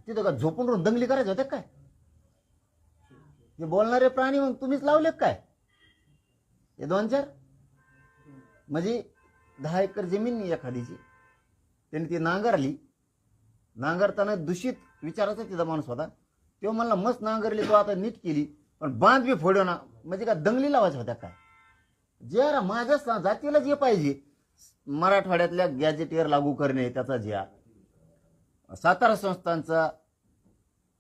तिथं का झोपून राहून दंगली करायचं होत्या काय? हे बोलणारे प्राणी मग तुम्हीच लावलेत काय? हे 2-4 म्हणजे 10 एकर जमीन एखादीची, त्यांनी ती नांगरली. नांगरताना दूषित विचाराचा तिचा माणूस होता. तो म्हणला मस्त नांगरली, तो आता नीट केली, पण बांध बी फोडो ना. म्हणजे का दंगली लावायच्या होत्या काय? जे माझ्या जातीला जे पाहिजे, मराठवाड्यातल्या गॅजेटियर लागू करणे, त्याचा जे आर, सातारा संस्थांचा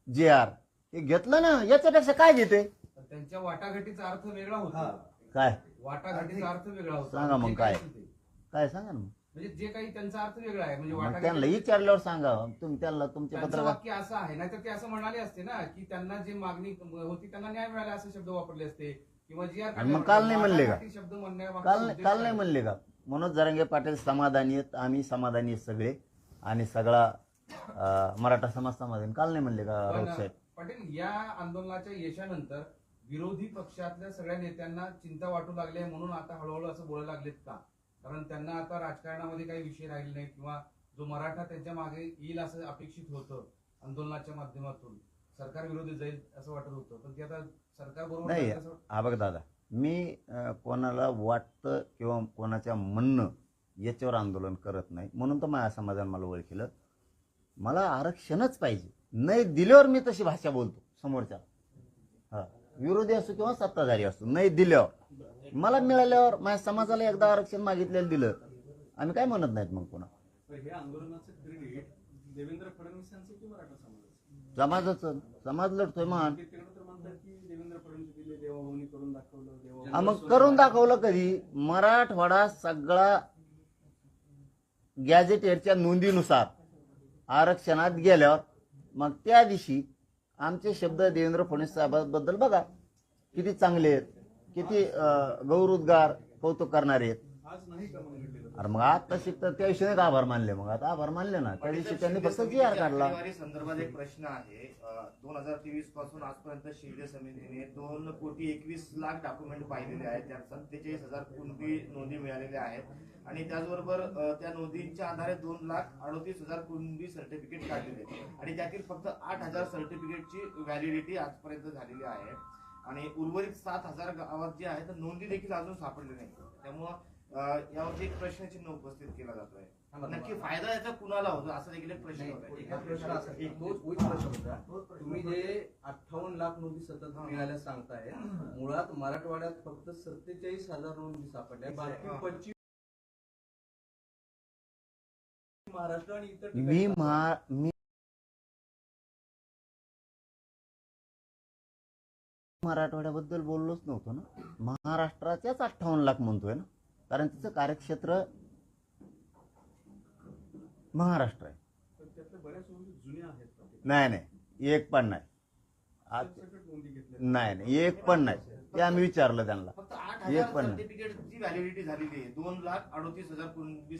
जे आर हे घेतलं ना. याच्यापेक्षा काय घेते? त्यांच्या वाटाघाटीचा अर्थ वेगळा होता. काय वाटाघाटीचा अर्थ वेगळा होता. सांगा मग जे काय? काही असेल ते. काय सांगा ना मग. म्हणजे जे काही त्यांचा अर्थ वेगळा आहे. म्हणजे मग वाटाघाटी त्यांना विचारल्यावर सांगा. तुम्ही त्यांना तुमचे त्यांचं पत्रकार वाक्य असं आहे, नाहीतर ते असं म्हणाले असते ना की त्यांना जी मागणी होती त्यांना न्याय मिळाला असे शब्द वापरले असते, किंवा जी आर आणि मग काल नाही म्हणले का? शब्द म्हणण्यामागचा काल उद्देश काल काय? नाही म्हणले का मनोज जरांगे पाटील समाधानी आहेत, आम्ही समाधानी आहेत सगळे, आणि सगळा मराठा समाज समाधानी? काल नाही म्हणले का पण राऊत साहेब? पाटील, या आंदोलनाच्या यशानंतर विरोधी पक्षातल्या सगळ्या नेत्यांना चिंता वाटू लागली आहे, म्हणून आता हळूहळू असं बोलायला लागलेत का? कारण त्यांना आता राजकारणामध्ये काही विषय राहिले नाही, किंवा जो मराठा त्यांच्या मागे येईल असं अपेक्षित होतं आंदोलनाच्या माध्यमातून, सरकार विरोधी जाईल असं वाटत होतं, पण ते आता सरकार बरोबर नाही. हा बघ दादा, मी कोणाला वाटतं किंवा कोणाच्या म्हणणं याच्यावर आंदोलन करत नाही, म्हणून तर माझ्या समाजाने मला ओळखलं. मला आरक्षणच पाहिजे. नाही दिल्यावर मी तशी भाषा बोलतो समोरच्या, हा, विरोधी असो किंवा सत्ताधारी असो. नाही दिल्यावर, मला मिळाल्यावर, माझ्या समाजाला एकदा आरक्षण मागितलेलं दिलं, आम्ही काय म्हणत नाहीत मग पुन्हा. हे आंदोलनाचं क्रेडिट देवेंद्र फडणवीसांचं की मराठा समाजाचं? समाजाचं. समाज लढतोय मान. ते तर म्हणतात की देवेंद्र फडणवीस दिले, देवाभाऊनी करून दाखवलं. मग करून दाखवलं कधी? मराठवाडा सगळा गॅजेटियरच्या नोंदीनुसार आरक्षणात गेल्यावर मग त्या दिवशी आमचे शब्द देवेंद्र फडणवीस साहेबांबद्दल बघा किती चांगले आहेत, किती गौरवोद्गार कौतुक करणारे आहेत. आज नाही का मग घडलेलं? अरे मग आता शिकतात त्या दिवशी नाही आभार मानले? मग आता आभार मानले ना. त्या दिवशी त्यांनी फक्त जी आर काढला. आकडेवारी संदर्भात एक प्रश्न आहे. 2023 पासून आजपर्यंत शिंदे समितीने 2,21,00,000 डॉक्युमेंट पाहिलेले आहेत. त्यात 47,000 कुणबी नोंदी मिळालेल्या आहेत, आणि त्याचबरोबर त्या नोंदींच्या आधारे 2,38,000 कुणबी सर्टिफिकेट काढलेले आहेत, आणि त्यातील फक्त 8,000 सर्टिफिकेटची व्हॅलिडिटी आजपर्यंत झालेली आहे, आणि उर्वरित 7,000 गावात जे आहेत नोंदी देखील अजून सापडले नाही. त्यामुळं यावरती एक प्रश्नचिन्ह उपस्थित केला जातोय. नक्की फायदा याचा कुणाला होतो असं देखील एक प्रश्न होता. एका प्रश्न असा की तोच प्रश्न होता. तुम्ही जे 58 लाख नोंदी सतत मिळाल्या सांगताय, मुळात मराठवाड्यात फक्त 47,000 नोंदी सापडल्या, बाकी 25 महाराष्ट्र आणि इतर मी मराठवाड्याबद्दल बोललोच नव्हतो ना. महाराष्ट्राच्याच 58 लाख म्हणतोय ना, कारण तिचं कार्यक्षेत्र महाराष्ट्र आहे. त्यातल्या बऱ्याच नोंदी जुन्या आहेत का? नाही नाही, एक पण नाही. सरसकट नोंदी घेतल्या. नाही नाही, एक पण नाही. ते आम्ही विचारलं त्यांना. फक्त एक 8,000 पण नाही. सर्टिफिकेटची व्हॅलिडिटी झालेली आहे. 2,38,000 कुणबी